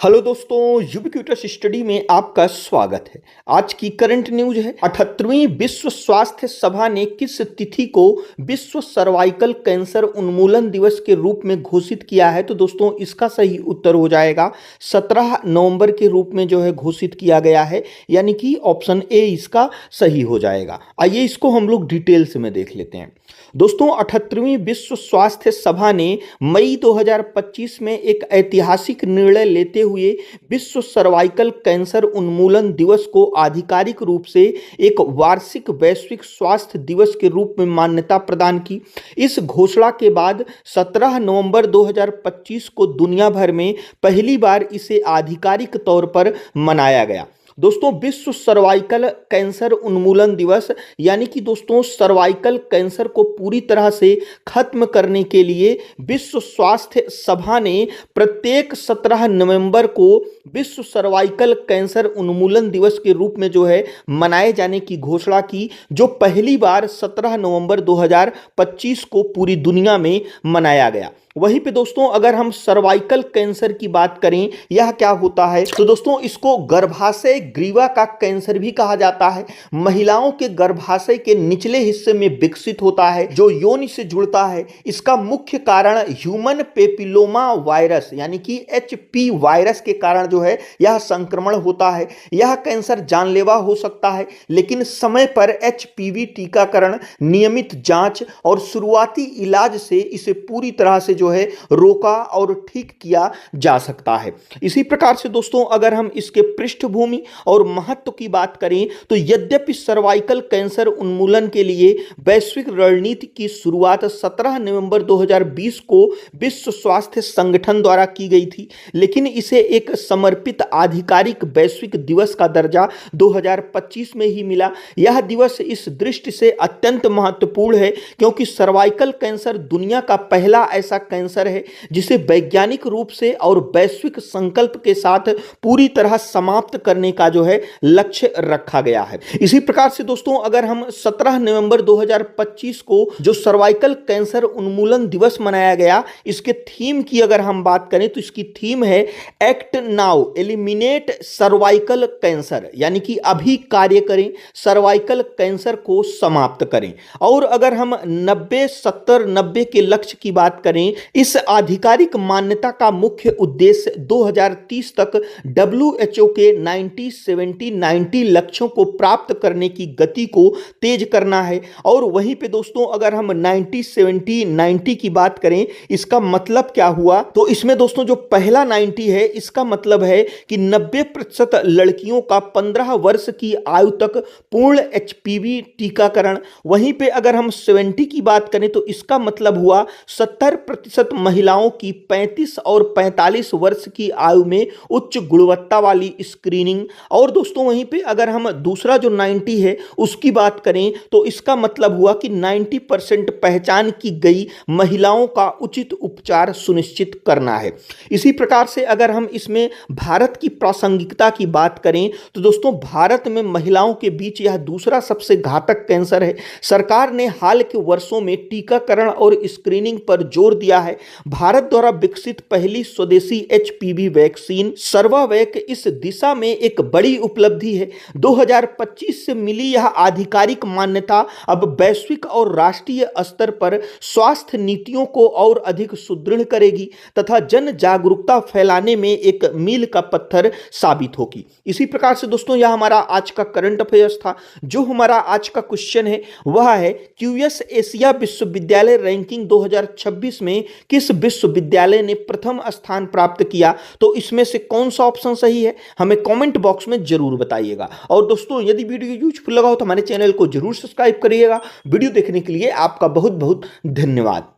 Hello दोस्तों, ubiquitous study में आपका स्वागत है। आज की करंट न्यूज है 78वीं विश्व स्वास्थ्य सभा ने किस तिथि को विश्व सर्वाइकल कैंसर उन्मूलन दिवस के रूप में घोषित किया है। तो दोस्तों इसका सही उत्तर हो जाएगा 17 नवंबर के रूप में जो है घोषित किया गया है, यानी कि ऑप्शन ए इसका सही हो जाएगा। आइए इसको हम लोग डिटेल्स में देख लेते हैं। दोस्तों 78वीं विश्व स्वास्थ्य सभा ने मई 2025 में एक ऐतिहासिक निर्णय लेते हुए विश्व सर्वाइकल कैंसर उन्मूलन दिवस को आधिकारिक रूप से एक वार्षिक वैश्विक स्वास्थ्य दिवस के रूप में मान्यता प्रदान की। इस घोषणा के बाद 17 नवंबर 2025 को दुनिया भर में पहली बार इसे आधिकारिक तौर पर मनाया गया। दोस्तों विश्व सर्वाइकल कैंसर उन्मूलन दिवस यानी कि दोस्तों सर्वाइकल कैंसर को पूरी तरह से खत्म करने के लिए विश्व स्वास्थ्य सभा ने प्रत्येक 17 नवंबर को विश्व सर्वाइकल कैंसर उन्मूलन दिवस के रूप में जो है मनाए जाने की घोषणा की, जो पहली बार 17 नवंबर 2025 को पूरी दुनिया में मनाया गया। वहीं पे दोस्तों अगर हम सर्वाइकल कैंसर की बात करें, यह क्या होता है तो दोस्तों इसको गर्भाशय ग्रीवा का कैंसर भी कहा जाता है। महिलाओं के गर्भाशय के निचले हिस्से में विकसित होता है, जो योनि से जुड़ता है। इसका मुख्य कारण ह्यूमन पेपिलोमा वायरस यानी कि HP वायरस के कारण जो है यह संक्रमण होता है। यह कैंसर जानलेवा हो सकता है, लेकिन समय पर HPV टीकाकरण, नियमित जांच और शुरुआती इलाज से इसे पूरी तरह से जो है रोका और ठीक किया जा सकता है। इसी प्रकार से दोस्तों अगर हम इसके पृष्ठभूमि और महत्व की बात करें तो यद्यपि सर्वाइकल कैंसर उन्मूलन के लिए वैश्विक रणनीति की शुरुआत 17 नवंबर 2020 को विश्व स्वास्थ्य संगठन द्वारा की गई थी, लेकिन इसे एक समर्पित आधिकारिक वैश्विक दिवस का दर्जा 2025 में ही मिला। यह दिवस इस दृष्टि से अत्यंत महत्वपूर्ण है क्योंकि सर्वाइकल कैंसर दुनिया का पहला ऐसा कैंसर है जिसे वैज्ञानिक रूप से और वैश्विक संकल्प के साथ पूरी तरह समाप्त करने का जो है लक्ष्य रखा गया है। इसी प्रकार से दोस्तों अगर हम 17 नवंबर 2025 को जो सर्वाइकल कैंसर उन्मूलन दिवस मनाया गया, इसके थीम की अगर हम बात करें तो इसकी थीम है act now eliminate cervical cancer, यानी कि अभी कार्य करें, सर्वाइकल कैंसर को समाप्त करें। और अगर हम 90-70-90 के लक्ष्य की बात करें, इस आधिकारिक मान्यता का मुख्य उद्देश्य 2030 तक WHO के 90-70-90 लक्ष्यों को प्राप्त करने की गति को तेज करना है। और वहीं पे दोस्तों अगर हम 90-70-90 की बात करें, इसका मतलब क्या हुआ तो इसमें दोस्तों जो पहला 90 है इसका मतलब है कि 90% लड़कियों का 15 वर्ष की आयु तक पूर्ण HPV टीकाकरण। वहीं पे अगर हम 70 की बात करें तो इसका मतलब हुआ 70% महिलाओं की 35 और 45 वर्ष की आयु में उच्च गुणवत्ता वाली स्क्रीनिंग। और दोस्तों वहीं पे अगर हम दूसरा जो 90 है उसकी बात करें तो इसका मतलब हुआ कि 90% पहचान की गई महिलाओं का उचित उपचार सुनिश्चित करना है। इसी प्रकार से अगर हम इसमें भारत की प्रासंगिकता की बात करें तो दोस्तों भारत में महिलाओं के बीच यह दूसरा सबसे घातक कैंसर है। सरकार ने हाल के वर्षों में टीकाकरण और स्क्रीनिंग पर जोर दिया है। भारत द्वारा विकसित पहली स्वदेशी HPV वैक्सीन सर्वावैक इस दिशा में एक बड़ी उपलब्धि है। 2025 से मिली यह आधिकारिक मान्यता अब वैश्विक और राष्ट्रीय स्तर पर स्वास्थ्य नीतियों को और अधिक सुदृढ़ करेगी तथा जन जागरूकता फैलाने में एक मील का पत्थर साबित होगी। इसी प्रकार से दोस्तों यह हमारा आज का करंट अफेयर्स था। जो हमारा आज का क्वेश्चन है वह है QS एशिया विश्वविद्यालय रैंकिंग 2026 में किस विश्वविद्यालय ने प्रथम स्थान प्राप्त किया। तो इसमें से कौन सा ऑप्शन सही है हमें कमेंट बॉक्स में जरूर बताइएगा। और दोस्तों यदि वीडियो यूजफुल लगा हो तो हमारे चैनल को जरूर सब्सक्राइब करिएगा। वीडियो देखने के लिए आपका बहुत बहुत धन्यवाद।